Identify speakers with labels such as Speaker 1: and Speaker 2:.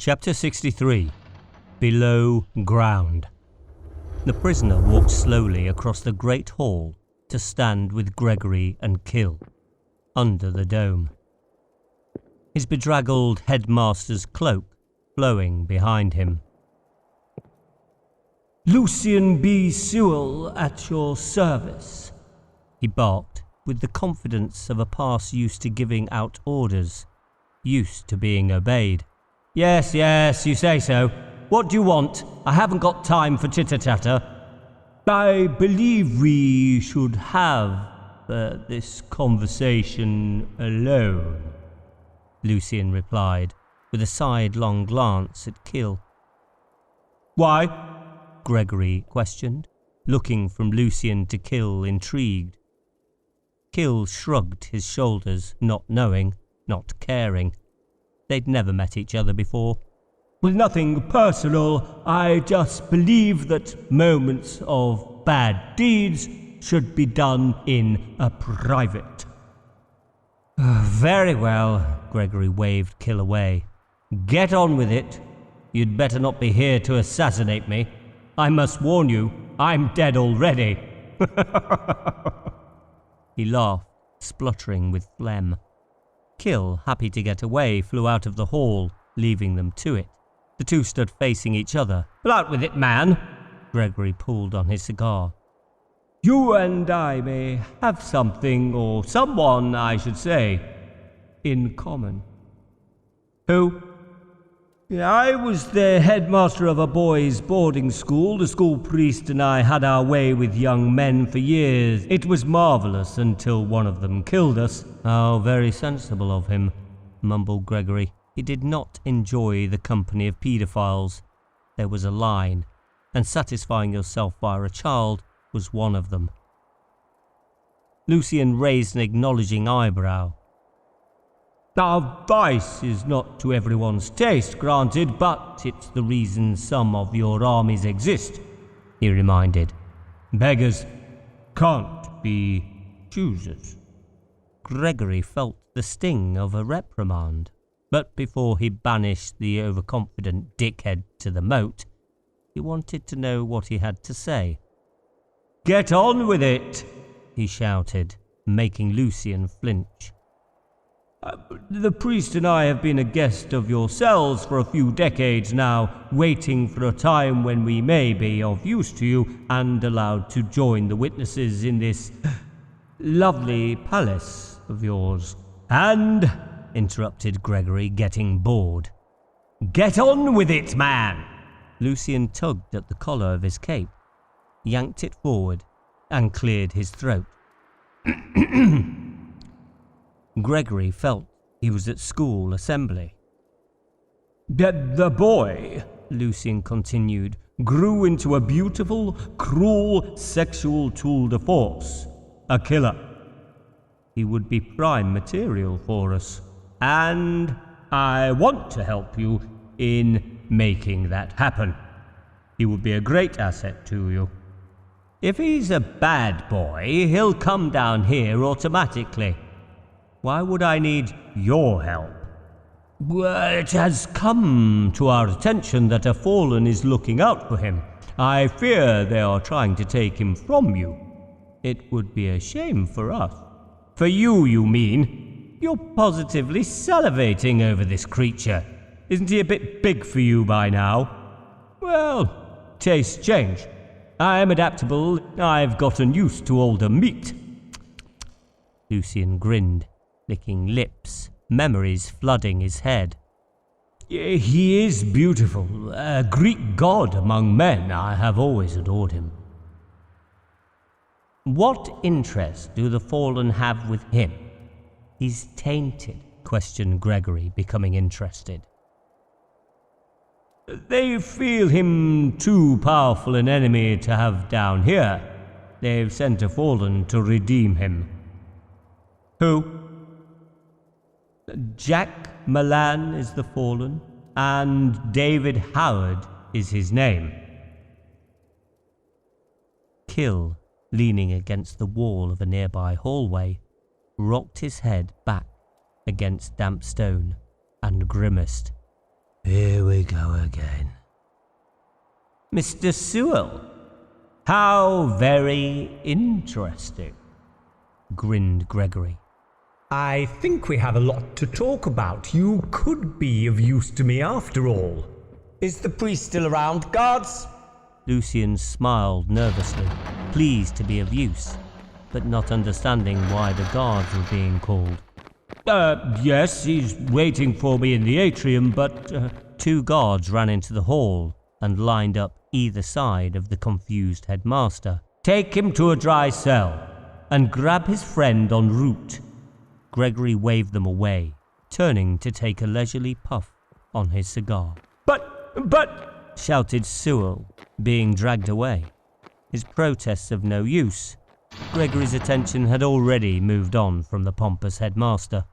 Speaker 1: Chapter 63. Below Ground. The prisoner walked slowly across the great hall to stand with Gregory and Kill, under the dome. His bedraggled headmaster's cloak flowing behind him.
Speaker 2: "Lucian B. Sewell at your service,"
Speaker 1: he barked with the confidence of a pass used to giving out orders, used to being obeyed.
Speaker 2: Yes, you say so. What do you want? I haven't got time for chitter-chatter.
Speaker 1: I believe we should have this conversation alone, Lucian replied, with a sidelong glance at Kill.
Speaker 2: Why?
Speaker 1: Gregory questioned, looking from Lucian to Kill, intrigued. Kill shrugged his shoulders, not knowing, not caring. They'd never met each other before.
Speaker 2: Well, nothing personal. I just believe that moments of bad deeds should be done in a private.
Speaker 1: Very well, Gregory waved Kill away.
Speaker 2: Get on with it. You'd better not be here to assassinate me. I must warn you, I'm dead already.
Speaker 1: He laughed, spluttering with phlegm. Kill, happy to get away, flew out of the hall, leaving them to it. The two stood facing each other.
Speaker 2: Well, out with it, man.
Speaker 1: Gregory pulled on his cigar.
Speaker 2: You and I may have something, or someone, I should say, in common.
Speaker 1: Who?
Speaker 2: I was the headmaster of a boys' boarding school. The school priest and I had our way with young men for years. It was marvellous until one of them killed us.
Speaker 1: How very sensible of him, mumbled Gregory. He did not enjoy the company of paedophiles. There was a line, and satisfying yourself via a child was one of them. Lucian raised an acknowledging eyebrow.
Speaker 2: Now, vice is not to everyone's taste, granted, but it's the reason some of your armies exist,
Speaker 1: he reminded.
Speaker 2: Beggars can't be choosers.
Speaker 1: Gregory felt the sting of a reprimand, but before he banished the overconfident dickhead to the moat, he wanted to know what he had to say.
Speaker 2: Get on with it,
Speaker 1: he shouted, making Lucian flinch.
Speaker 2: The priest and I have been a guest of yourselves for a few decades now, waiting for a time when we may be of use to you and allowed to join the witnesses in this lovely palace of yours.
Speaker 1: And, interrupted Gregory, getting bored.
Speaker 2: Get on with it, man!
Speaker 1: Lucian tugged at the collar of his cape, yanked it forward, and cleared his throat. Gregory felt he was at school assembly.
Speaker 2: The boy, Lucian continued, grew into a beautiful, cruel, sexual tour de force. A killer. He would be prime material for us. And I want to help you in making that happen. He would be a great asset to you. If he's a bad boy, he'll come down here automatically. Why would I need your help? Well, it has come to our attention that a fallen is looking out for him. I fear they are trying to take him from you. It would be a shame for us. For you, you mean? You're positively salivating over this creature. Isn't he a bit big for you by now? Well, tastes change. I am adaptable. I've gotten used to older meat.
Speaker 1: Lucian grinned, licking lips, memories flooding his head.
Speaker 2: He is beautiful, a Greek god among men. I have always adored him.
Speaker 1: What interest do the fallen have with him? He's tainted, questioned Gregory, becoming interested.
Speaker 2: They feel him too powerful an enemy to have down here. They've sent a fallen to redeem him.
Speaker 1: Who?
Speaker 2: Jack Milan is the fallen, and David Howard is his name.
Speaker 1: Kill, leaning against the wall of a nearby hallway, rocked his head back against damp stone and grimaced.
Speaker 2: Here we
Speaker 1: Mr. Sewell? How very interesting, grinned Gregory.
Speaker 2: I think we have a lot to talk about. You could be of use to me after all.
Speaker 3: Is the priest still around, guards?
Speaker 1: Lucian smiled nervously, pleased to be of use, but not understanding why the guards were being called.
Speaker 2: Yes, he's waiting for me in the atrium, but...
Speaker 1: Two guards ran into the hall and lined up either side of the confused headmaster.
Speaker 2: Take him to a dry cell, and grab his friend en route.
Speaker 1: Gregory waved them away, turning to take a leisurely puff on his cigar.
Speaker 2: But...
Speaker 1: shouted Sewell, being dragged away. His protests of no use. Gregory's attention had already moved on from the pompous headmaster.